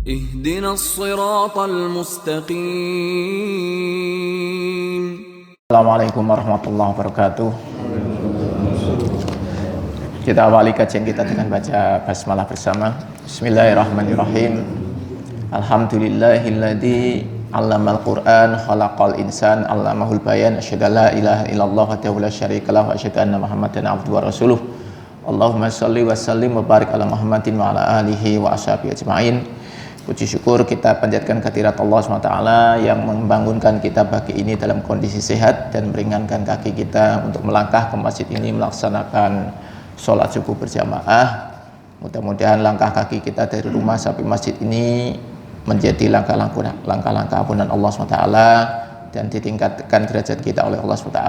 اهدنا الصراط المستقيم. Assalamualaikum warahmatullahi wabarakatuh. Kita awali kajian kita dengan baca basmalah bersama. Bismillahirrahmanirrahim. Alhamdulillahilladzi 'allamal Qur'an khalaqal insan 'allamahul bayan. Asyhadu an la ilaha illallah wahdahu la syarika lahu wa asyhadu anna Muhammadan abduhu wa rasuluh. Allahumma shalli wa sallim wa barik ala Muhammadin wa ala alihi wa ashabihi ajma'in. Puji syukur kita panjatkan kehadirat Allah SWT yang membangunkan kita pagi ini dalam kondisi sehat dan meringankan kaki kita untuk melangkah ke masjid ini melaksanakan sholat subuh berjamaah. Mudah-mudahan langkah kaki kita dari rumah sampai masjid ini menjadi langkah-langkah ampunan Allah SWT dan ditingkatkan derajat kita oleh Allah SWT,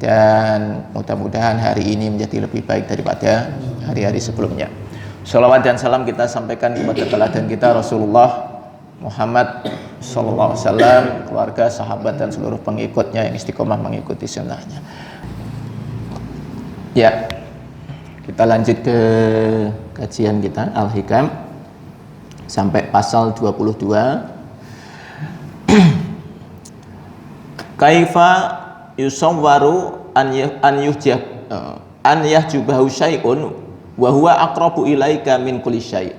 dan mudah-mudahan hari ini menjadi lebih baik daripada hari-hari sebelumnya. Shalawat dan salam kita sampaikan kepada teladan kita Rasulullah Muhammad sallallahu alaihi wasallam, keluarga, sahabat dan seluruh pengikutnya yang istiqomah mengikuti sunnahnya. Ya, kita lanjut ke kajian kita Al-Hikam sampai pasal 22. Kaifa yusawwaru an yahjubahu syai'un wa huwa aqrabu ilaika min kulli syai'.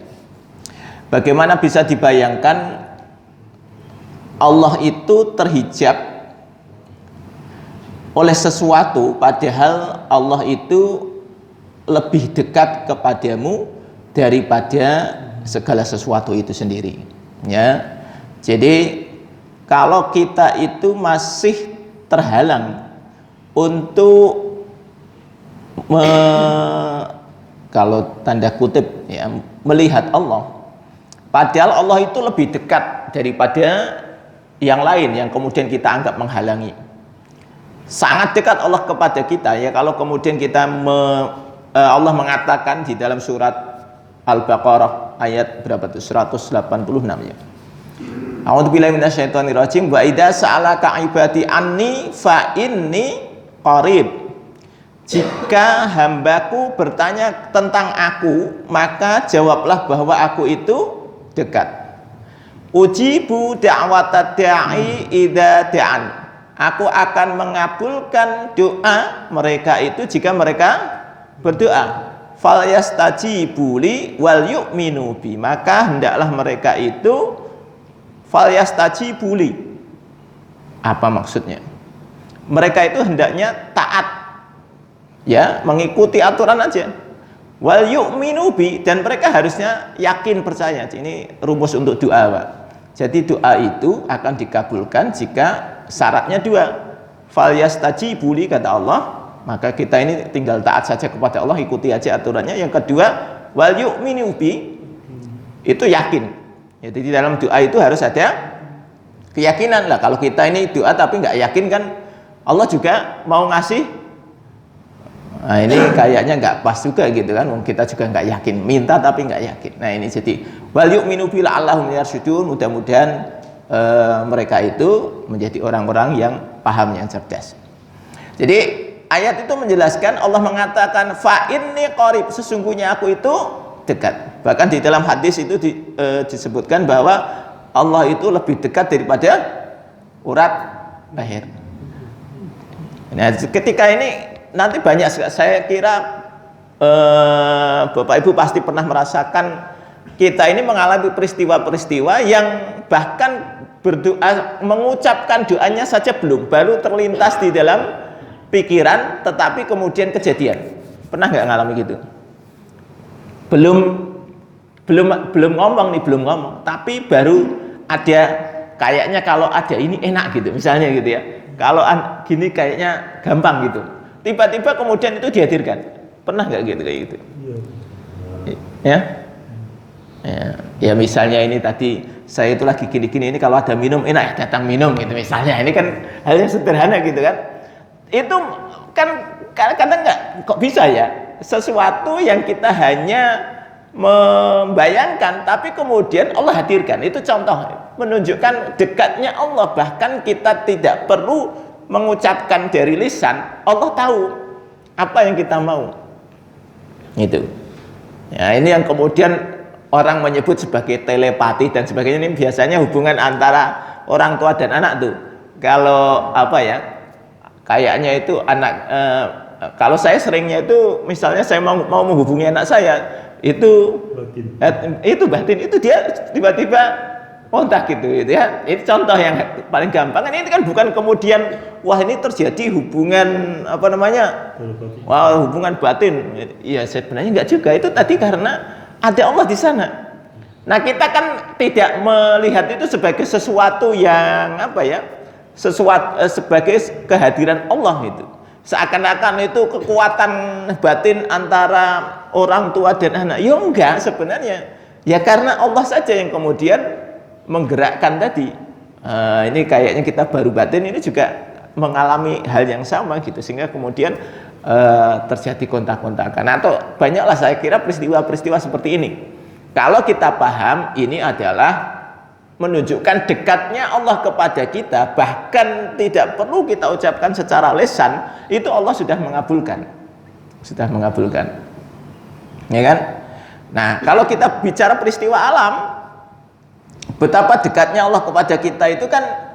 Bagaimana bisa dibayangkan Allah itu terhijab oleh sesuatu padahal Allah itu lebih dekat kepadamu daripada segala sesuatu itu sendiri, ya. Jadi kalau kita itu masih terhalang untuk kalau tanda kutip ya, melihat Allah, padahal Allah itu lebih dekat daripada yang lain yang kemudian kita anggap menghalangi. Sangat dekat Allah kepada kita, ya. Kalau kemudian kita Allah mengatakan di dalam surat Al-Baqarah ayat berapa tuh? 186, ya. A'udzubillahi minasyaitonirrajim. Wa idza sa'alaka 'ibadi anni fa inni qarib. Jika hambaku bertanya tentang aku, maka jawablah bahwa aku itu dekat. Ujibu da'watad da'i idza da'an. Aku akan mengabulkan doa mereka itu jika mereka berdoa. Falyastajibu li wal yu'minu bi. Maka hendaklah mereka itu falyastajibu li. Apa maksudnya? Mereka itu hendaknya taat, ya, mengikuti aturan aja. Wal yu'minu bi, dan mereka harusnya yakin percaya. Ini rumus untuk doa, Pak. Jadi doa itu akan dikabulkan jika syaratnya dua. Fal yastajibu li, kata Allah, maka kita ini tinggal taat saja kepada Allah, ikuti aja aturannya. Yang kedua, wal yu'minu bi, itu yakin. Jadi di dalam doa itu harus ada keyakinan lah. Kalau kita ini doa tapi nggak yakin, kan Allah juga mau ngasih. Nah, ini kayaknya nggak pas juga gitu kan, kita juga nggak yakin, minta tapi nggak yakin. Nah, ini jadi wal yu'minu bi la'allahum yarshudun. Mudah-mudahan mereka itu menjadi orang-orang yang paham, yang cerdas. Jadi ayat itu menjelaskan, Allah mengatakan fa inni qarib, sesungguhnya aku itu dekat. Bahkan di dalam hadis itu disebutkan bahwa Allah itu lebih dekat daripada urat leher. Nah, ketika ini nanti banyak, saya kira Bapak Ibu pasti pernah merasakan, kita ini mengalami peristiwa-peristiwa yang bahkan berdoa, mengucapkan doanya saja baru terlintas di dalam pikiran, tetapi kemudian kejadian. Pernah nggak ngalami gitu? Belum ngomong, tapi baru ada, kayaknya kalau ada ini enak gitu, misalnya gitu ya. Kalau gini kayaknya gampang gitu. Tiba-tiba kemudian itu dihadirkan. Pernah nggak gitu kayak gitu? Ya? Ya misalnya ini tadi saya itu lagi gini-gini, ini kalau ada minum enak ya, datang minum gitu misalnya. Ini kan hal yang sederhana gitu kan. Itu kan kadang-kadang nggak, kok bisa ya? Sesuatu yang kita hanya membayangkan tapi kemudian Allah hadirkan. Itu contoh menunjukkan dekatnya Allah. Bahkan kita tidak perlu mengucapkan dari lisan, Allah tahu apa yang kita mau. Itu. Ya, ini yang kemudian orang menyebut sebagai telepati dan sebagainya. Ini biasanya hubungan antara orang tua dan anak tuh. Kalau apa ya, kayaknya itu anak kalau saya seringnya itu misalnya saya mau menghubungi anak saya itu batin itu dia tiba-tiba kontak gitu ya. Ini contoh yang paling gampang. Ini kan bukan kemudian wah ini terjadi hubungan apa namanya? Wah, hubungan batin. Ya sebenarnya enggak juga. Itu tadi karena ada Allah di sana. Nah, kita kan tidak melihat itu sebagai sesuatu yang apa ya? Sesuatu sebagai kehadiran Allah itu. Seakan-akan itu kekuatan batin antara orang tua dan anak. Ya enggak sebenarnya. Ya karena Allah saja yang kemudian menggerakkan tadi. Ini kayaknya kita baru batin ini juga mengalami hal yang sama gitu, sehingga kemudian terjadi kontak-kontakan. Atau banyaklah saya kira peristiwa-peristiwa seperti ini. Kalau kita paham ini adalah menunjukkan dekatnya Allah kepada kita, bahkan tidak perlu kita ucapkan secara lisan, itu Allah sudah mengabulkan. Ya kan? Nah, kalau kita bicara peristiwa alam, betapa dekatnya Allah kepada kita itu kan,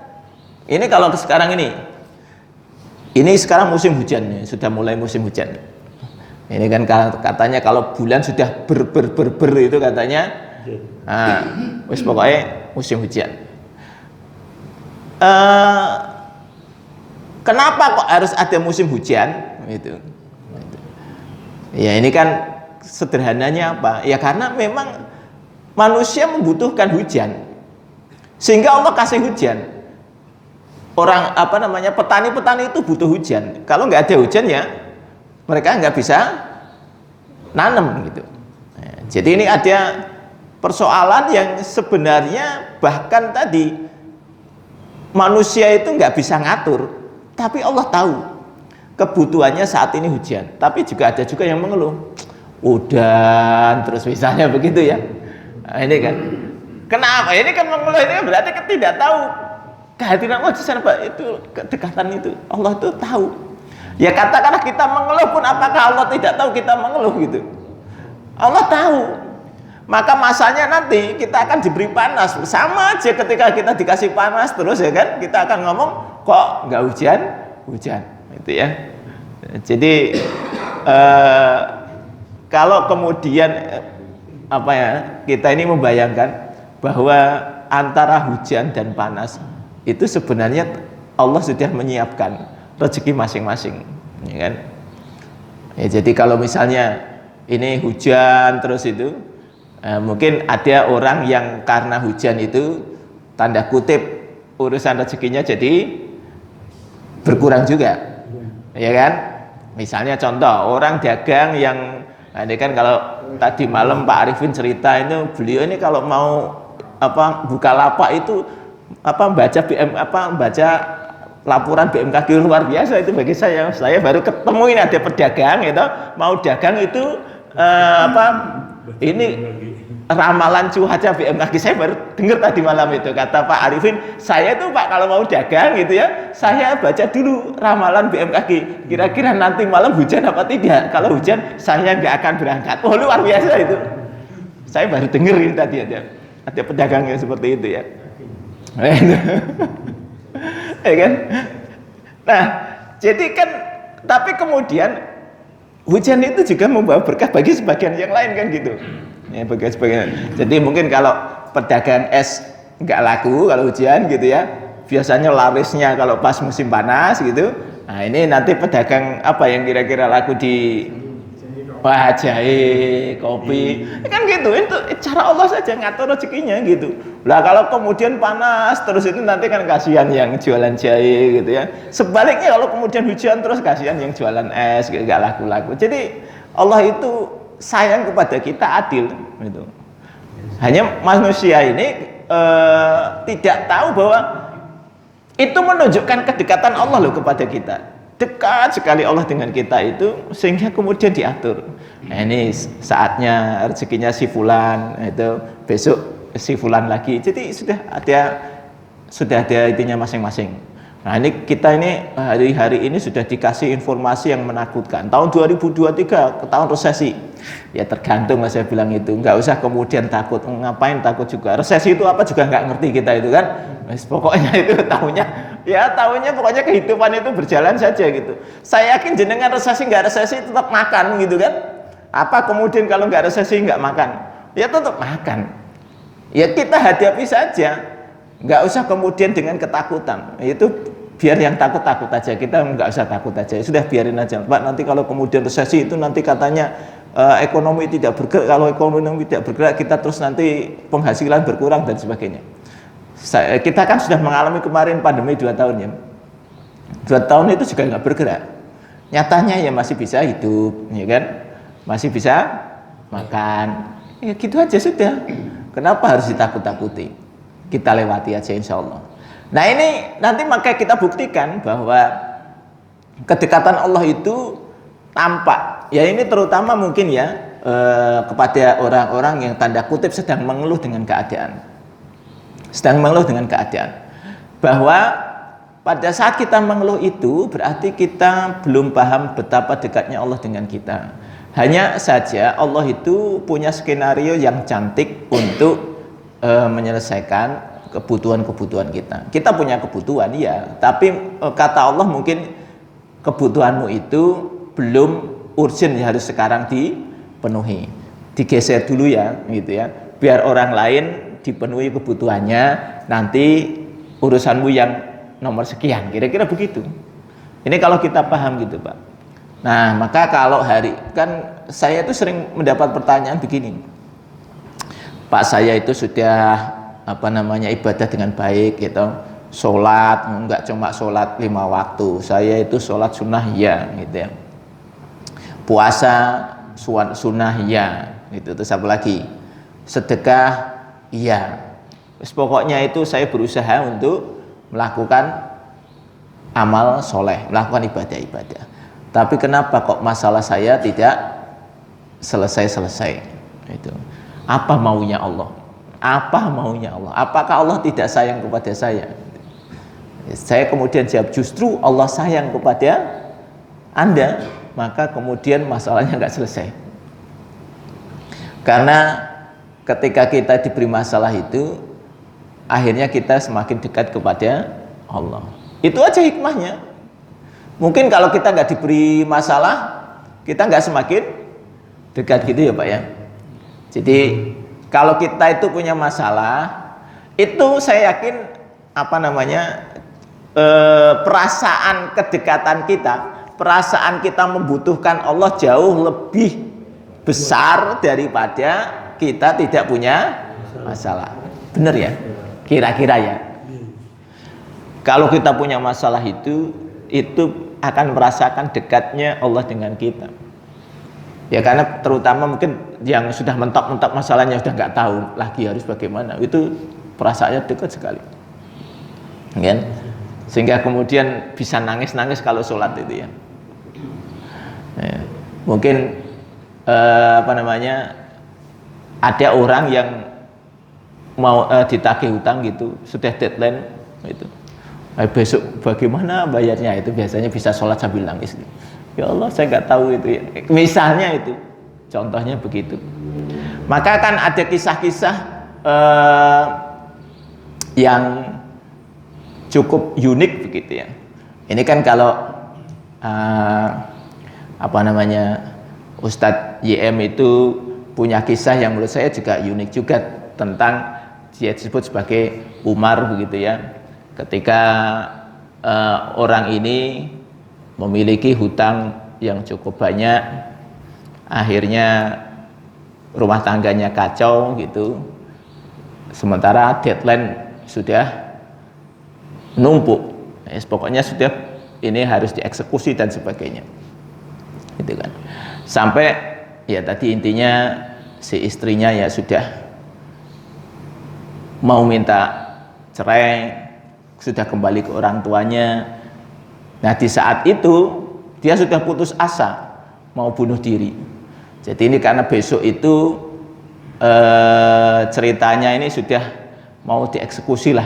ini kalau sekarang ini sekarang musim hujan, sudah mulai musim hujan. Ini kan katanya kalau bulan sudah ber itu katanya, wis pokoknya musim hujan. Kenapa kok harus ada musim hujan? Itu. Ya ini kan sederhananya apa? Ya karena memang manusia membutuhkan hujan, sehingga Allah kasih hujan. Orang apa namanya petani-petani itu butuh hujan. Kalau nggak ada hujan ya mereka nggak bisa nanam gitu. Nah, jadi ini ada persoalan yang sebenarnya bahkan tadi manusia itu nggak bisa ngatur, tapi Allah tahu kebutuhannya saat ini hujan. Tapi juga ada juga yang mengeluh, udan terus misalnya begitu ya. Nah, ini kan kenapa? Ini kan mengeluh, ini berarti kan tidak tahu kehadiran Allah di sana, Pak. Itu kedekatan itu Allah itu tahu. Ya katakanlah kita mengeluh pun, apakah Allah tidak tahu kita mengeluh gitu? Allah tahu. Maka masanya nanti kita akan diberi panas. Sama aja ketika kita dikasih panas terus ya kan, kita akan ngomong kok nggak hujan, itu ya. Jadi kalau kemudian apa ya, kita ini membayangkan bahwa antara hujan dan panas itu sebenarnya Allah sudah menyiapkan rezeki masing-masing, ya kan? Ya, jadi kalau misalnya ini hujan terus itu, mungkin ada orang yang karena hujan itu tanda kutip urusan rezekinya jadi berkurang juga, ya kan? Misalnya contoh orang dagang yang, nah ini kan kalau tadi malam Pak Arifin cerita itu, beliau ini kalau mau apa buka lapak itu baca laporan BMKG luar biasa itu bagi saya baru ketemu ini ada pedagang itu mau dagang itu ini ramalan cuaca BMKG, saya baru dengar tadi malam itu kata Pak Arifin, saya tuh Pak kalau mau dagang gitu ya saya baca dulu ramalan BMKG kira-kira nanti malam hujan apa tidak, kalau hujan saya nggak akan berangkat. Oh luar biasa itu, saya baru dengar ini tadi ada pedagang yang seperti itu ya. Ya kan? Nah, jadi kan tapi kemudian hujan itu juga membawa berkah bagi sebagian yang lain kan gitu. Ya, bagi sebagian. Jadi mungkin kalau pedagang es nggak laku kalau hujan gitu ya. Biasanya larisnya kalau pas musim panas gitu. Nah, ini nanti pedagang apa yang kira-kira laku di jahe, kopi, kan gitu. Itu cara Allah saja ngatur rezekinya gitu. Lah kalau kemudian panas terus itu nanti kan kasihan yang jualan jahe gitu ya. Sebaliknya kalau kemudian hujan terus kasihan yang jualan es, nggak laku-laku. Jadi Allah itu sayang kepada kita, adil gitu. Hanya manusia ini tidak tahu bahwa itu menunjukkan kedekatan Allah loh kepada kita. Dekat sekali Allah dengan kita itu sehingga kemudian diatur. Nah, ini saatnya rezekinya si fulan, itu besok si fulan lagi. Jadi sudah ada itunya masing-masing. Nah ini kita ini hari-hari ini sudah dikasih informasi yang menakutkan. Tahun 2023 ke tahun resesi. Ya tergantung lah saya bilang itu. Nggak usah kemudian takut. Ngapain takut juga. Resesi itu apa juga nggak ngerti kita itu kan. Pokoknya itu tahunya pokoknya kehidupan itu berjalan saja gitu. Saya yakin jenengan resesi nggak resesi tetap makan gitu kan. Apa kemudian kalau nggak resesi nggak makan? Ya tetap makan. Ya kita hadapi saja. Nggak usah kemudian dengan ketakutan. Itu biar yang takut aja, kita nggak usah takut aja. Sudah biarin aja, Pak. Nanti kalau kemudian resesi itu nanti katanya ekonomi tidak bergerak. Kalau ekonomi tidak bergerak, kita terus nanti penghasilan berkurang dan sebagainya. Kita kan sudah mengalami kemarin pandemi 2 tahun ya. 2 tahun itu juga nggak bergerak. Nyatanya ya masih bisa hidup, ya kan? Masih bisa makan. Ya gitu aja sudah. Kenapa harus ditakut-takuti? Kita lewati aja insya Allah. Nah ini nanti maka kita buktikan bahwa kedekatan Allah itu tampak. Ya ini terutama mungkin ya kepada orang-orang yang tanda kutip sedang mengeluh dengan keadaan. Bahwa pada saat kita mengeluh itu berarti kita belum paham betapa dekatnya Allah dengan kita. Hanya saja Allah itu punya skenario yang cantik untuk menyelesaikan kebutuhan-kebutuhan kita. Kita punya kebutuhan ya, tapi kata Allah mungkin kebutuhanmu itu belum urgent harus sekarang dipenuhi. Digeser dulu ya, gitu ya. Biar orang lain dipenuhi kebutuhannya, nanti urusanmu yang nomor sekian. Kira-kira begitu. Ini kalau kita paham gitu, Pak. Nah, maka kalau kan saya itu sering mendapat pertanyaan begini. Pak, saya itu sudah ibadah dengan baik gitu, sholat enggak cuma sholat 5 waktu, saya itu sholat sunnah ya gitu ya, puasa sunnah ya gitu, terus apa lagi, sedekah iya, pokoknya itu saya berusaha untuk melakukan amal soleh, melakukan ibadah-ibadah. Tapi kenapa kok masalah saya tidak selesai itu? Apa maunya Allah? Apakah Allah tidak sayang kepada saya? Saya kemudian jawab, justru Allah sayang kepada Anda, maka kemudian masalahnya nggak selesai. Karena ketika kita diberi masalah itu, akhirnya kita semakin dekat kepada Allah. Itu aja hikmahnya. Mungkin kalau kita nggak diberi masalah, kita nggak semakin dekat gitu ya Pak ya. Jadi kalau kita itu punya masalah, itu saya yakin perasaan kedekatan kita, perasaan kita membutuhkan Allah jauh lebih besar daripada kita tidak punya masalah. Benar ya? Kira-kira ya. Kalau kita punya masalah itu akan merasakan dekatnya Allah dengan kita. Ya karena terutama mungkin yang sudah mentok-mentok masalahnya sudah nggak tahu lagi harus bagaimana, itu perasaannya dekat sekali, kan? Sehingga kemudian bisa nangis-nangis kalau sholat itu ya. Mungkin ada orang yang mau ditagih hutang gitu, sudah deadline itu. Besok bagaimana bayarnya, itu biasanya bisa sholat sambil nangis. Ya Allah, saya nggak tahu itu ya. Misalnya itu, contohnya begitu. Maka kan ada kisah-kisah yang cukup unik begitu ya. Ini kan kalau Ustadz YM itu punya kisah yang menurut saya juga unik juga tentang dia disebut sebagai Umar begitu ya. Ketika orang ini memiliki hutang yang cukup banyak, akhirnya rumah tangganya kacau gitu, sementara deadline sudah numpuk, pokoknya sudah ini harus dieksekusi dan sebagainya, gitu kan. Sampai ya tadi intinya si istrinya ya sudah mau minta cerai, sudah kembali ke orang tuanya. Nah di saat itu dia sudah putus asa mau bunuh diri. Jadi ini karena besok itu ceritanya ini sudah mau dieksekusi lah,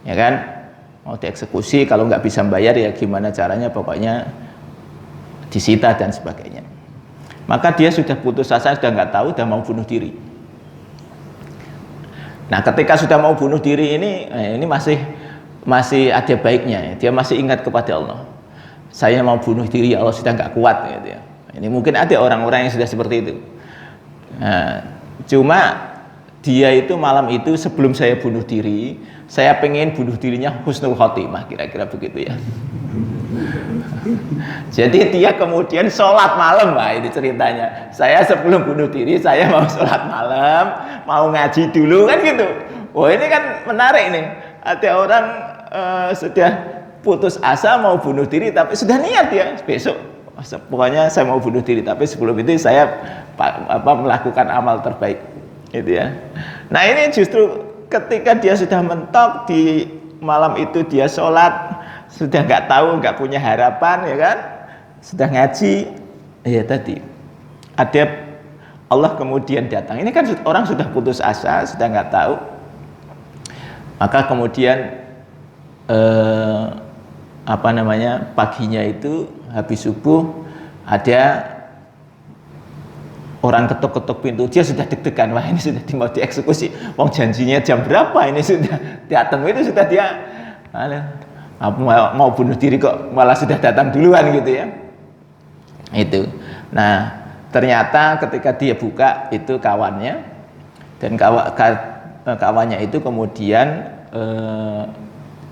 ya kan? mau dieksekusi, kalau nggak bisa bayar ya gimana caranya, pokoknya disita dan sebagainya. Maka dia sudah putus asa, sudah nggak tahu, sudah mau bunuh diri. Nah, ketika sudah mau bunuh diri ini masih ada baiknya, dia masih ingat kepada Allah. Saya mau bunuh diri, ya Allah, sudah nggak kuat gitu ya. Ini mungkin ada orang-orang yang sudah seperti itu. Nah, cuma dia itu malam itu sebelum saya bunuh diri, saya pengen bunuh dirinya husnul khotimah, kira-kira begitu ya. Jadi dia kemudian sholat malam, Pak, ini ceritanya. Saya sebelum bunuh diri, saya mau sholat malam, mau ngaji dulu kan gitu. Wah, ini kan menarik nih. Ada orang sudah putus asa mau bunuh diri, tapi sudah niat ya besok. Pokoknya saya mau bunuh diri, tapi sebelum itu saya melakukan amal terbaik, gitu ya. Nah, ini justru ketika dia sudah mentok di malam itu, dia sholat, sudah nggak tahu, nggak punya harapan, ya kan, sudah ngaji, ya tadi ada Allah kemudian datang. Ini kan orang sudah putus asa, sudah nggak tahu, maka kemudian paginya itu habis subuh ada orang ketuk-ketuk pintu, dia sudah deg-degan, wah ini sudah mau dieksekusi, wong janjinya jam berapa, ini sudah datang, itu sudah dia mau bunuh diri kok malah sudah datang duluan gitu ya. Itu. Nah, ternyata ketika dia buka itu kawannya, dan kawannya itu kemudian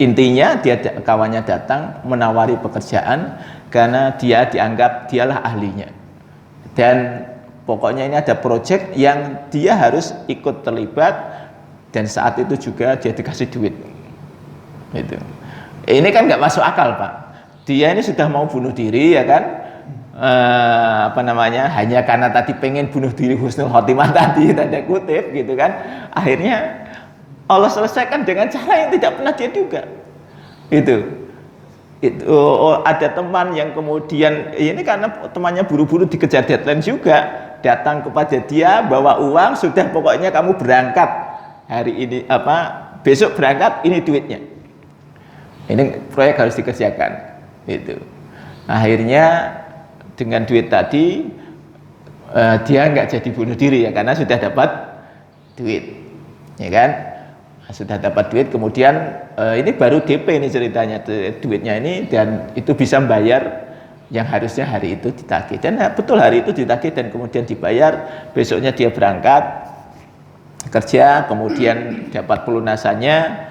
intinya kawannya datang menawari pekerjaan karena dia dianggap dialah ahlinya, dan pokoknya ini ada proyek yang dia harus ikut terlibat, dan saat itu juga dia dikasih duit. Itu. Ini kan nggak masuk akal, Pak. Dia ini sudah mau bunuh diri, ya kan? Hanya karena tadi pengen bunuh diri husnul khotimah tadi, tanda kutip gitu kan. Akhirnya Allah selesaikan dengan cara yang tidak pernah dia duga. Itu ada teman yang kemudian ini karena temannya buru-buru dikejar deadline juga, datang kepada dia bawa uang, sudah pokoknya kamu berangkat hari ini besok berangkat, ini duitnya, ini proyek harus dikerjakan. Itu akhirnya dengan duit tadi dia nggak jadi bunuh diri ya, karena sudah dapat duit, ya kan, sudah dapat duit. Kemudian ini baru DP ini ceritanya, duitnya ini, dan itu bisa membayar yang harusnya hari itu ditagih, dan betul hari itu ditagih dan kemudian dibayar. Besoknya dia berangkat kerja, kemudian dapat pelunasannya.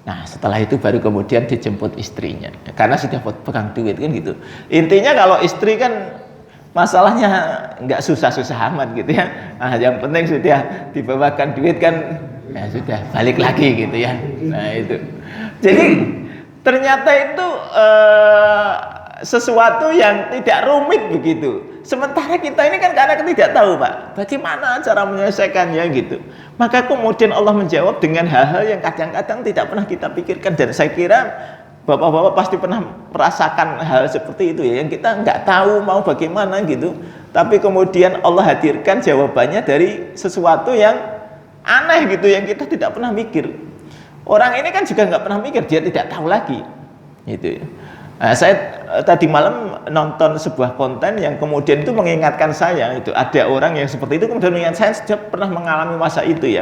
Nah, setelah itu baru kemudian dijemput istrinya, karena sudah pegang duit kan gitu. Intinya kalau istri kan masalahnya nggak susah-susah amat gitu ya. Nah, yang penting sudah dibawakan duit kan, ya sudah balik lagi gitu ya. Nah, itu jadi ternyata itu sesuatu yang tidak rumit begitu. Sementara kita ini kan karena tidak tahu, Pak, bagaimana cara menyelesaikannya gitu. Maka kemudian Allah menjawab dengan hal-hal yang kadang-kadang tidak pernah kita pikirkan, dan saya kira bapak-bapak pasti pernah merasakan hal seperti itu ya, yang kita nggak tahu mau bagaimana gitu, tapi kemudian Allah hadirkan jawabannya dari sesuatu yang aneh gitu, yang kita tidak pernah mikir. Orang ini kan juga nggak pernah mikir, dia tidak tahu lagi gitu. Nah, saya tadi malam nonton sebuah konten yang kemudian itu mengingatkan saya, itu ada orang yang seperti itu, kemudian mengingat saya sudah pernah mengalami masa itu ya.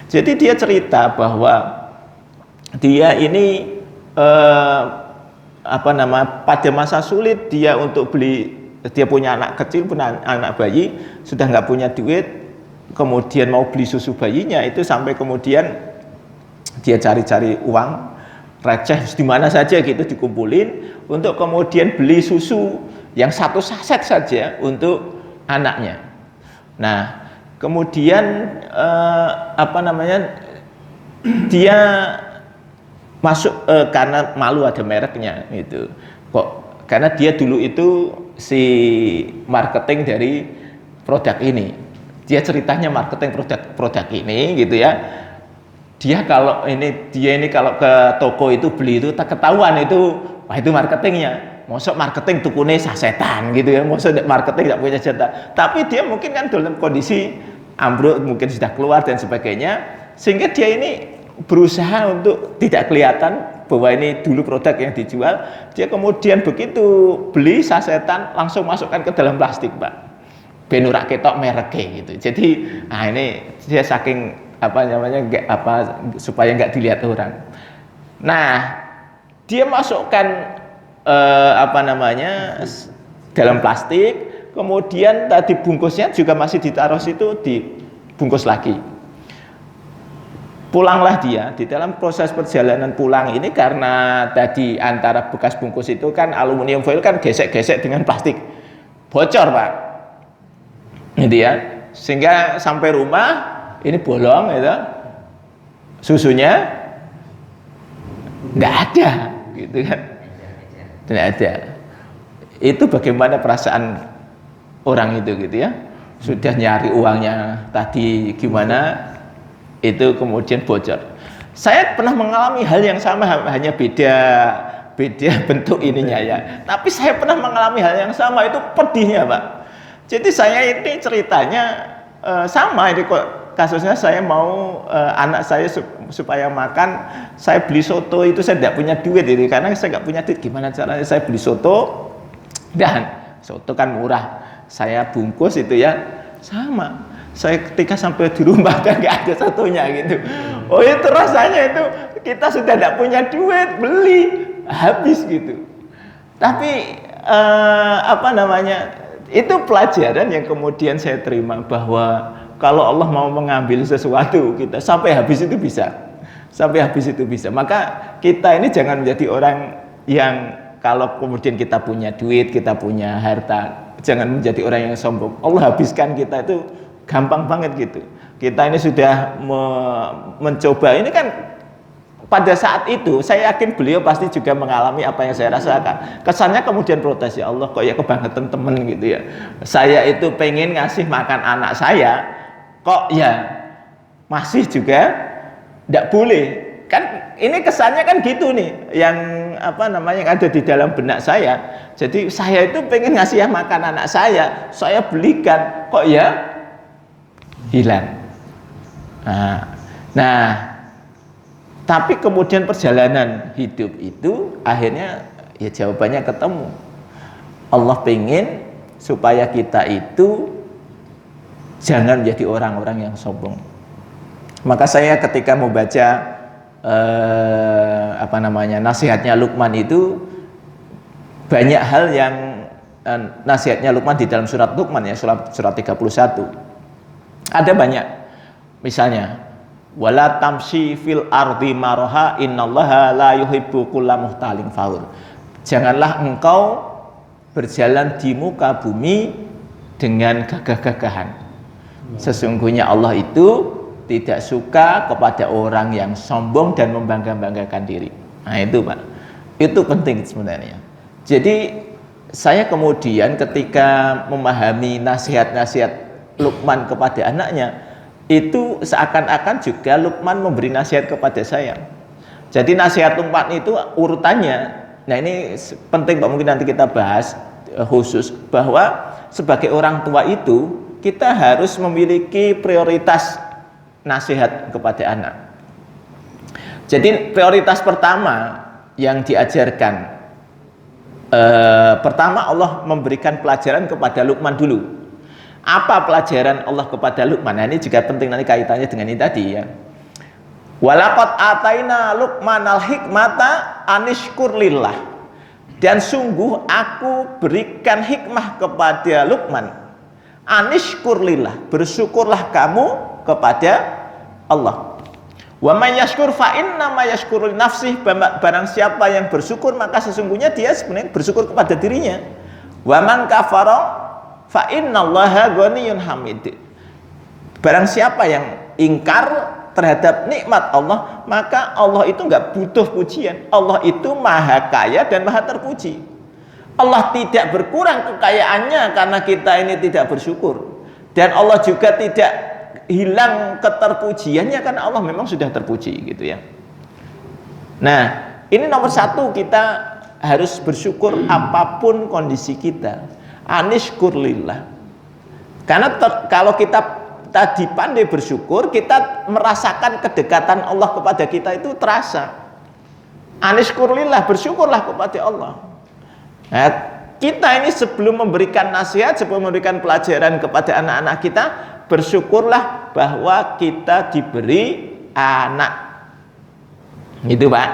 Jadi dia cerita bahwa dia ini pada masa sulit dia untuk beli, dia punya anak kecil, punya anak bayi, sudah nggak punya duit, kemudian mau beli susu bayinya, itu sampai kemudian dia cari-cari uang receh di mana saja gitu, dikumpulin untuk kemudian beli susu yang 1 saset saja untuk anaknya. Nah, kemudian dia masuk karena malu ada mereknya gitu. Kok karena dia dulu itu si marketing dari produk ini. Dia ceritanya marketing produk ini gitu ya. Dia kalau ke toko itu beli itu tak ketahuan itu, wah itu marketingnya. Mosok marketing tukune sasetan gitu ya, mosok marketing tidak punya jatah. Tapi dia mungkin kan dalam kondisi ambruk, mungkin sudah keluar dan sebagainya, sehingga dia ini berusaha untuk tidak kelihatan bahwa ini dulu produk yang dijual, dia kemudian begitu beli sasetan langsung masukkan ke dalam plastik, Pak. Ben ora ketok mereknya gitu. Jadi, nah ini dia saking supaya nggak dilihat orang. Nah, dia masukkan dalam plastik, kemudian tadi bungkusnya juga masih ditaruh situ, dibungkus lagi. Pulanglah dia. Di dalam proses perjalanan pulang ini, karena tadi antara bekas bungkus itu kan aluminium foil kan gesek-gesek dengan plastik, bocor, Pak. Gitu ya. Sehingga sampai rumah ini bolong gitu. Susunya nggak ada gitu kan. Tidak ada. Itu bagaimana perasaan orang itu gitu ya. Sudah nyari uangnya tadi gimana, itu kemudian bocor. Saya pernah mengalami hal yang sama, hanya beda bentuk ininya ya. Tapi saya pernah mengalami hal yang sama, itu pedihnya, Pak. Jadi saya ini ceritanya sama ini kok. Kasusnya saya mau anak saya supaya makan, saya beli soto itu saya tidak punya duit ini, karena saya nggak punya duit. Gimana caranya saya beli soto, dan soto kan murah, saya bungkus itu ya, sama. Saya ketika sampai di rumah dan nggak ada sotonya gitu. Oh itu rasanya itu kita sudah tidak punya duit, beli habis gitu. Tapi itu pelajaran yang kemudian saya terima, bahwa kalau Allah mau mengambil sesuatu kita sampai habis itu bisa. Maka kita ini jangan menjadi orang yang kalau kemudian kita punya duit, kita punya harta, jangan menjadi orang yang sombong. Allah habiskan kita itu gampang banget gitu. Kita ini sudah mencoba, ini kan pada saat itu saya yakin beliau pasti juga mengalami apa yang saya rasakan. Kesannya kemudian protes, ya Allah kok ya kebangetan temen gitu ya. Saya itu pengen ngasih makan anak saya, kok ya masih juga tidak boleh. Kan ini kesannya kan gitu nih, yang ada di dalam benak saya. Jadi saya itu pengen ngasih makan anak saya belikan, kok ya hilang. Nah, tapi kemudian perjalanan hidup itu akhirnya ya jawabannya ketemu. Allah pengen supaya kita itu jangan menjadi orang-orang yang sombong. Maka saya ketika mau baca nasihatnya Luqman itu, banyak hal yang nasihatnya Luqman di dalam surat Luqman ya, surat 31. Ada banyak. Misalnya, wala tamshi fil ardi maraha innallaha la yuhibbu kulla muhtalin fakhur. Janganlah engkau berjalan di muka bumi dengan gagah-gagahan. Sesungguhnya Allah itu tidak suka kepada orang yang sombong dan membangga-banggakan diri. Nah itu Pak, itu penting sebenarnya. Jadi saya kemudian ketika memahami nasihat-nasihat Luqman kepada anaknya, itu seakan-akan juga Luqman memberi nasihat kepada saya. Jadi nasihat Luqman itu urutannya, nah ini penting Pak, mungkin nanti kita bahas khusus, bahwa sebagai orang tua itu kita harus memiliki prioritas nasihat kepada anak. Jadi prioritas pertama yang diajarkan, pertama Allah memberikan pelajaran kepada Luqman dulu. Apa pelajaran Allah kepada Luqman? Nah, ini juga penting, nanti kaitannya dengan ini tadi ya. Walaqad ataina Luqmanal hikmata anishkur lillah. Dan sungguh aku berikan hikmah kepada Luqman. Anishkur lillah, bersyukurlah kamu kepada Allah. Wa may yashkur fa inna ma yashkuru li nafsih. Barang siapa yang bersyukur maka sesungguhnya dia sebenarnya bersyukur kepada dirinya. Wa man kafara fa innallaha ghaniyyun hamid. Barang siapa yang ingkar terhadap nikmat Allah, maka Allah itu enggak butuh pujian. Allah itu maha kaya dan maha terpuji. Allah tidak berkurang kekayaannya karena kita ini tidak bersyukur. Dan Allah juga tidak hilang keterpujiannya karena Allah memang sudah terpuji gitu ya. Nah, ini nomor satu, kita harus bersyukur apapun kondisi kita. Anishkur lillah. Karena kalau kita tadi pandai bersyukur, kita merasakan kedekatan Allah kepada kita itu terasa. Anishkurlillah, bersyukurlah kepada Allah. Nah, kita ini sebelum memberikan nasihat, sebelum memberikan pelajaran kepada anak-anak kita, bersyukurlah bahwa kita diberi anak. Itu Pak.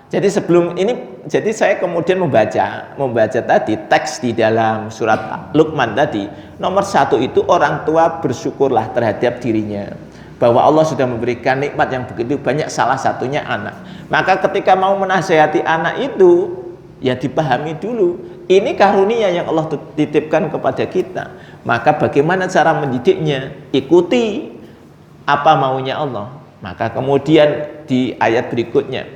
Jadi sebelum ini, jadi saya kemudian membaca tadi teks di dalam surat Luqman tadi. Nomor 1 itu orang tua bersyukurlah terhadap dirinya, bahwa Allah sudah memberikan nikmat yang begitu banyak, salah satunya anak. Maka ketika mau menasehati anak itu, ya dipahami dulu, ini karunia yang Allah titipkan kepada kita. Maka bagaimana cara mendidiknya? Ikuti apa maunya Allah. Maka kemudian di ayat berikutnya,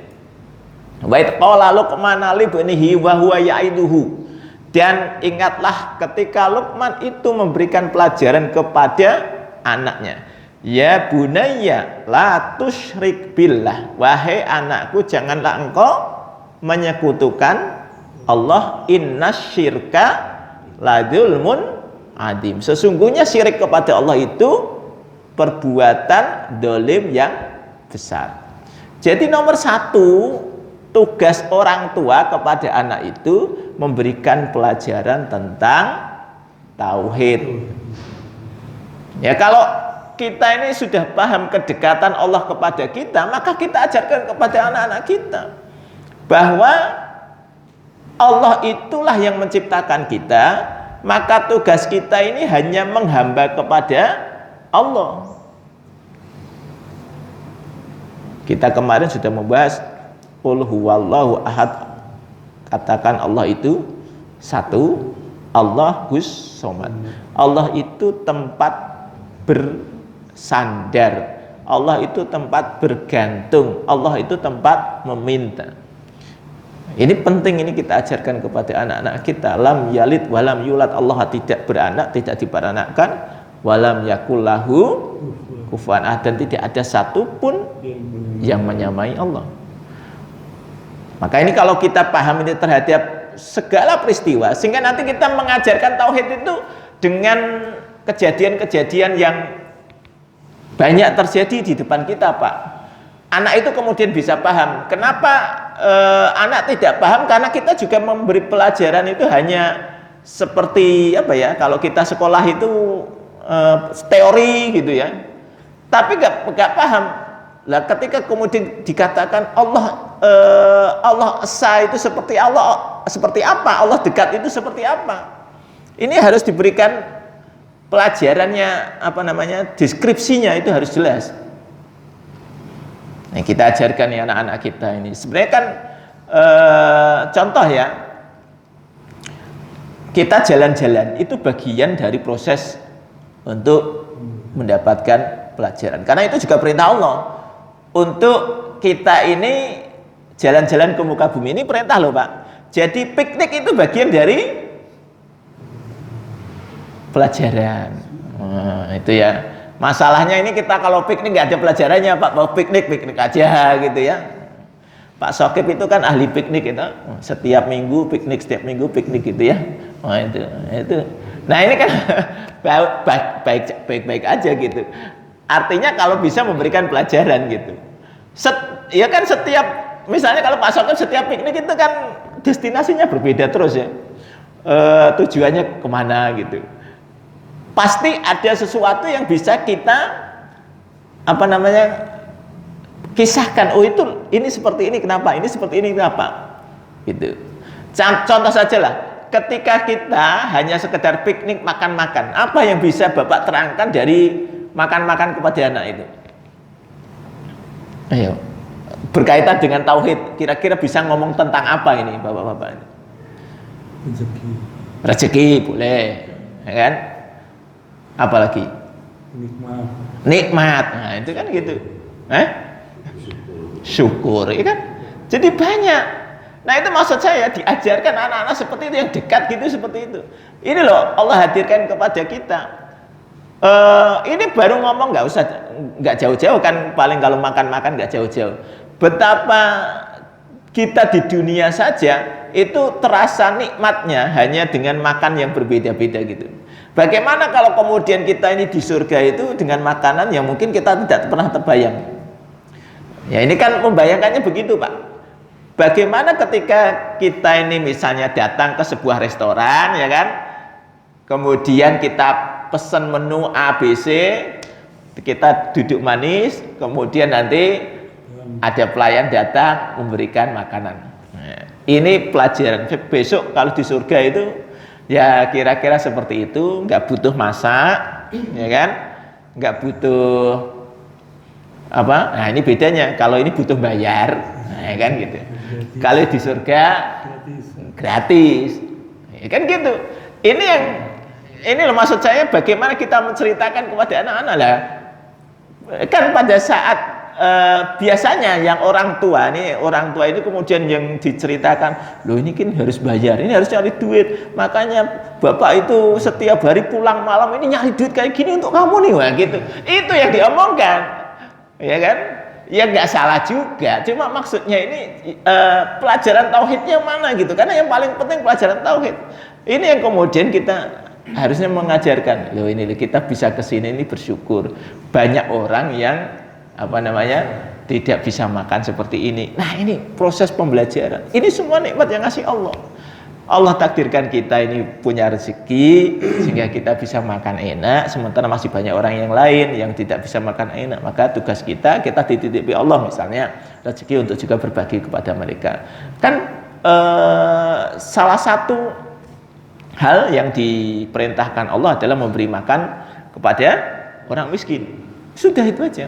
wa id qala Luqman li ibnihi wa huwa ya'iduhu. Dan ingatlah ketika Luqman itu memberikan pelajaran kepada anaknya. Ya bunayya la tusyrik billah. Wahai anakku, janganlah engkau menyekutukan Allah. Innasyirka la dzulmun adzim. Sesungguhnya syirik kepada Allah itu perbuatan dolim yang besar. Jadi nomor 1, tugas orang tua kepada anak itu memberikan pelajaran tentang tauhid. Ya, kalau kita ini sudah paham kedekatan Allah kepada kita, maka kita ajarkan kepada anak-anak kita bahwa Allah itulah yang menciptakan kita, maka tugas kita ini hanya menghamba kepada Allah. Kita kemarin sudah membahas qul huwallahu ahad. Katakan Allah itu satu, Allahus somad. Allah itu tempat bersandar, Allah itu tempat bergantung, Allah itu tempat meminta. Ini penting, ini kita ajarkan kepada anak-anak kita. Lam yalid walam yulad, Allah tidak beranak, tidak diperanakkan. Walam yakullahu kufuwan ahad, dan tidak ada satupun yang menyamai Allah. Maka ini kalau kita paham ini terhadap segala peristiwa, sehingga nanti kita mengajarkan tauhid itu dengan kejadian-kejadian yang banyak terjadi di depan kita, Pak. Anak itu kemudian bisa paham. Kenapa anak tidak paham? Karena kita juga memberi pelajaran itu hanya seperti apa ya? Kalau kita sekolah itu teori gitu ya, tapi nggak paham. Lah ketika kemudian dikatakan Allah esa itu seperti Allah, seperti apa? Allah dekat itu seperti apa? Ini harus diberikan pelajarannya, apa namanya, deskripsinya itu harus jelas. Nah, kita ajarkan ya anak-anak kita ini. Sebenarnya kan contoh ya, kita jalan-jalan itu bagian dari proses untuk mendapatkan pelajaran. Karena itu juga perintah Allah. Untuk kita ini jalan-jalan ke muka bumi, ini perintah loh Pak. Jadi piknik itu bagian dari pelajaran. Nah, itu ya. Masalahnya ini kita kalau piknik nggak ada pelajarannya Pak, mau piknik aja gitu ya. Pak Sokip itu kan ahli piknik itu, setiap minggu piknik gitu ya. Nah, itu. Nah ini kan baik-baik aja gitu. Artinya kalau bisa memberikan pelajaran gitu. Ya kan setiap, misalnya kalau Pak Sokip setiap piknik itu kan destinasinya berbeda terus ya. Tujuannya kemana gitu. Pasti ada sesuatu yang bisa kita apa namanya kisahkan. Oh itu ini seperti ini kenapa? Ini seperti ini kenapa? Gitu. Contoh saja lah. Ketika kita hanya sekedar piknik makan-makan, apa yang bisa Bapak terangkan dari makan-makan kepada anak itu? Ayo. Berkaitan dengan tauhid, kira-kira bisa ngomong tentang apa ini Bapak-bapak ini? Rezeki boleh, ya kan? Apalagi nikmat. Nah itu kan gitu, syukur, ya kan? Jadi banyak. Nah itu maksud saya, diajarkan anak-anak seperti itu, yang dekat gitu, seperti itu. Ini loh Allah hadirkan kepada kita. Ini baru ngomong, nggak jauh-jauh kan, paling kalau makan-makan nggak jauh-jauh. Betapa kita di dunia saja itu terasa nikmatnya hanya dengan makan yang berbeda-beda gitu. Bagaimana kalau kemudian kita ini di surga itu dengan makanan yang mungkin kita tidak pernah terbayang. Ya ini kan membayangkannya begitu Pak. Bagaimana ketika kita ini misalnya datang ke sebuah restoran, ya kan? Kemudian kita pesan menu A, B, C, kita duduk manis, kemudian nanti ada pelayan datang memberikan makanan. Nah, ini pelajaran. Besok kalau di surga itu ya kira-kira seperti itu, nggak butuh masak, ya kan? Nggak butuh apa? Nah, ini bedanya. Kalau ini butuh bayar, nah, ya kan gitu. Kalau di surga gratis, ya kan gitu. Ini loh maksud saya, bagaimana kita menceritakan kepada anak-anak lah. Kan pada saat biasanya yang orang tua ini kemudian yang diceritakan, loh ini kan harus bayar, ini harus cari duit, makanya bapak itu setiap hari pulang malam ini nyari duit kayak gini untuk kamu nih, wah gitu. Itu yang diomongkan, ya kan? Ya nggak salah juga, cuma maksudnya ini pelajaran tauhidnya mana gitu, karena yang paling penting pelajaran tauhid. Ini yang kemudian kita harusnya mengajarkan, loh ini kita bisa kesini ini bersyukur. Banyak orang yang tidak bisa makan seperti ini. Nah, ini proses pembelajaran. Ini semua nikmat yang ngasih Allah. Allah takdirkan kita ini punya rezeki sehingga kita bisa makan enak, sementara masih banyak orang yang lain yang tidak bisa makan enak. Maka tugas kita dititipi Allah misalnya rezeki untuk juga berbagi kepada mereka. Kan salah satu hal yang diperintahkan Allah adalah memberi makan kepada orang miskin. Sudah itu aja.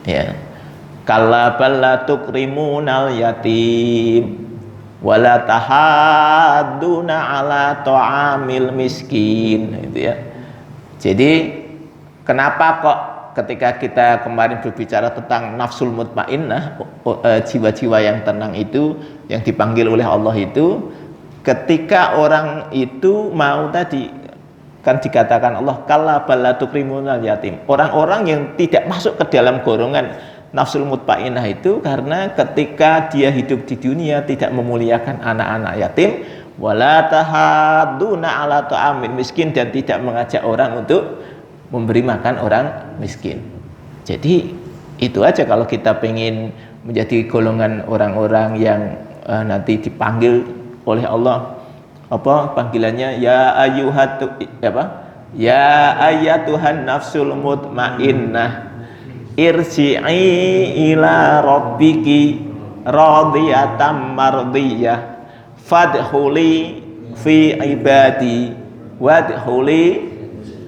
Ya. Kalla balla tukrimunal yatim wala tahadduna ala ta'amil miskin, gitu ya. Jadi kenapa kok ketika kita kemarin berbicara tentang nafsul mutmainnah, jiwa-jiwa yang tenang itu yang dipanggil oleh Allah itu, ketika orang itu mau tadi kan dikatakan Allah kalla balla tukrimunal yatim, orang-orang yang tidak masuk ke dalam golongan nafsul mutmainnah itu karena ketika dia hidup di dunia tidak memuliakan anak-anak yatim, wala tahadduna ala ta'amil miskin, dan tidak mengajak orang untuk memberi makan orang miskin. Jadi itu aja kalau kita pengen menjadi golongan orang-orang yang nanti dipanggil oleh Allah, apa panggilannya, ya ayyatuhan nafsul mutmainnah irji'i ila rabbiki radiyatan mardiyah fadkhuli fi ibadi wadkhuli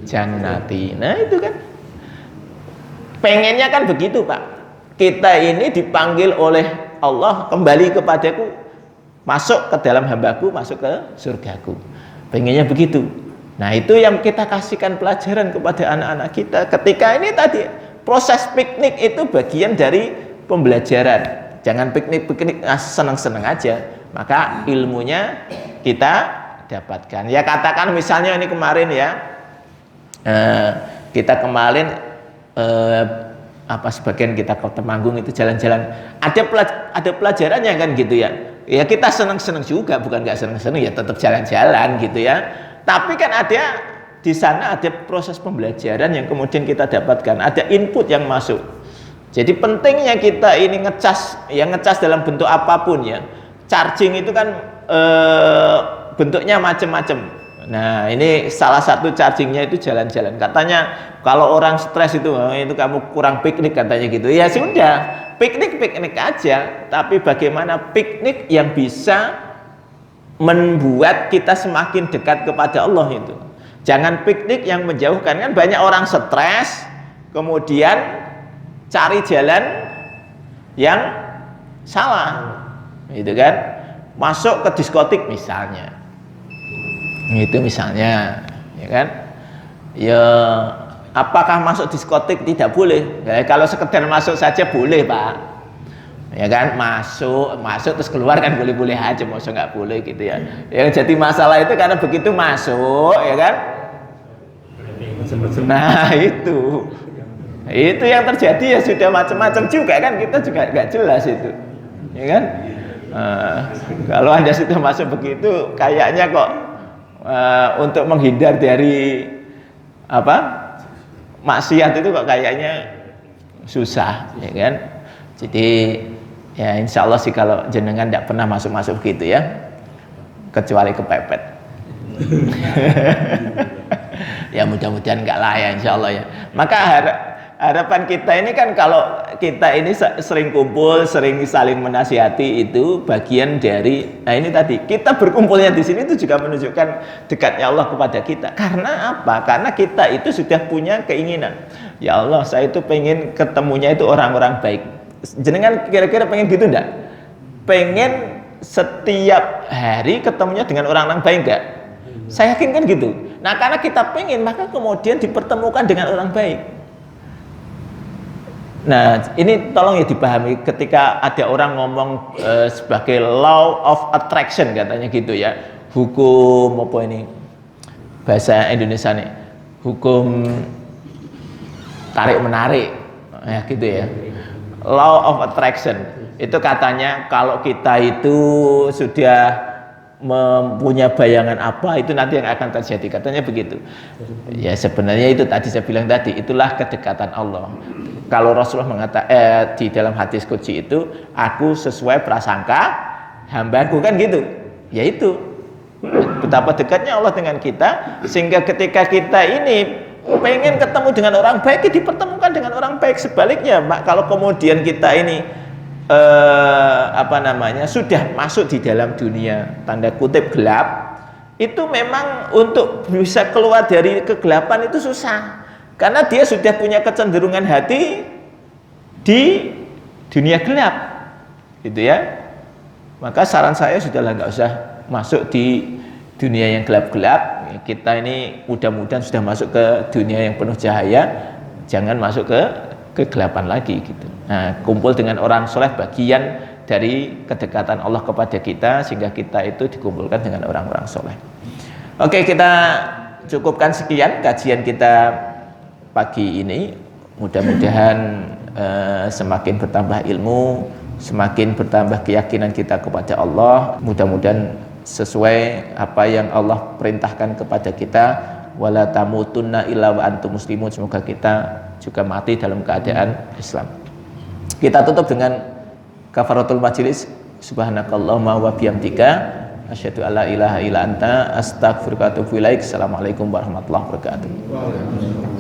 jannati. Nah itu kan pengennya kan begitu Pak, kita ini dipanggil oleh Allah kembali kepadaku, masuk ke dalam hambaku, masuk ke surgaku, pengennya begitu. Nah itu yang kita kasihkan pelajaran kepada anak-anak kita ketika ini tadi. Proses piknik itu bagian dari pembelajaran. Jangan piknik-piknik senang-senang aja. Maka ilmunya kita dapatkan. Ya katakan misalnya ini kemarin ya, kita kemarin sebagian kita ke Temanggung itu jalan-jalan. Ada pelajarannya kan gitu ya. Ya kita senang-senang juga, bukan nggak senang-senang ya tetap jalan-jalan gitu ya. Tapi kan di sana ada proses pembelajaran yang kemudian kita dapatkan, ada input yang masuk. Jadi pentingnya kita ini ngecas dalam bentuk apapun ya. Charging itu kan bentuknya macam-macam. Nah ini salah satu chargingnya itu jalan-jalan. Katanya kalau orang stres itu kamu kurang piknik katanya gitu. Ya sudah, piknik aja. Tapi bagaimana piknik yang bisa membuat kita semakin dekat kepada Allah itu. Jangan piknik yang menjauhkan. Kan banyak orang stres kemudian cari jalan yang salah, gitu kan? Masuk ke diskotik misalnya, itu misalnya, ya kan? Ya, apakah masuk diskotik tidak boleh? Ya, kalau sekedar masuk saja boleh Pak, ya kan? Masuk terus keluar kan boleh-boleh aja, masa nggak boleh gitu ya? Yang jadi masalah itu karena begitu masuk, ya kan? Nah itu yang terjadi ya sudah macam-macam juga kan, kita juga nggak jelas itu, ya kan? Kalau Anda sudah masuk begitu, kayaknya kok untuk menghindar dari maksiat itu kok kayaknya susah, ya kan? Jadi Ya insya Allah sih kalau jenengan tidak pernah masuk gitu ya, kecuali kepepet. Ya mudah-mudahan enggak lah ya insya Allah ya. Maka harapan kita ini kan kalau kita ini sering kumpul, sering saling menasihati, itu bagian dari, nah ini tadi kita berkumpulnya di sini itu juga menunjukkan dekatnya Allah kepada kita. Karena apa? Karena kita itu sudah punya keinginan. Ya Allah, saya itu pengen ketemunya itu orang-orang baik. Jenengan kira-kira pengen gitu enggak? Pengen setiap hari ketemunya dengan orang-orang baik enggak? Saya yakin kan gitu. Nah karena kita pengen, maka kemudian dipertemukan dengan orang baik. Nah ini tolong ya dipahami, ketika ada orang ngomong sebagai law of attraction katanya gitu ya, hukum apa ini bahasa Indonesia nih, hukum tarik menarik ya gitu ya, law of attraction itu katanya kalau kita itu sudah mempunyai bayangan apa, itu nanti yang akan terjadi, katanya begitu. Ya sebenarnya itu tadi saya bilang tadi, itulah kedekatan Allah. Kalau Rasulullah mengatakan di dalam hadis qudsi itu, aku sesuai prasangka hambaku, kan gitu. Ya itu betapa dekatnya Allah dengan kita, sehingga ketika kita ini pengen ketemu dengan orang baik, dipertemukan dengan orang baik. Sebaliknya, kalau kemudian kita ini sudah masuk di dalam dunia tanda kutip gelap, itu memang untuk bisa keluar dari kegelapan itu susah, karena dia sudah punya kecenderungan hati di dunia gelap, gitu ya. Maka saran saya sudahlah, nggak usah masuk di dunia yang gelap-gelap. Kita ini mudah-mudahan sudah masuk ke dunia yang penuh cahaya, jangan masuk ke kegelapan lagi gitu. Nah, kumpul dengan orang soleh bagian dari kedekatan Allah kepada kita, sehingga kita itu dikumpulkan dengan orang-orang soleh. Oke, kita cukupkan sekian kajian kita pagi ini. Mudah-mudahan semakin bertambah ilmu, semakin bertambah keyakinan kita kepada Allah. Mudah-mudahan sesuai apa yang Allah perintahkan kepada kita, wala tamutunna illa wa antum muslimun. Semoga kita juga mati dalam keadaan Islam. Kita tutup dengan kafaratul majelis. Subhanakallahumma wa bihamdika asyhadu alla ilaha illa anta astaghfiruka wa atubu ilaik. Assalamualaikum warahmatullahi wabarakatuh.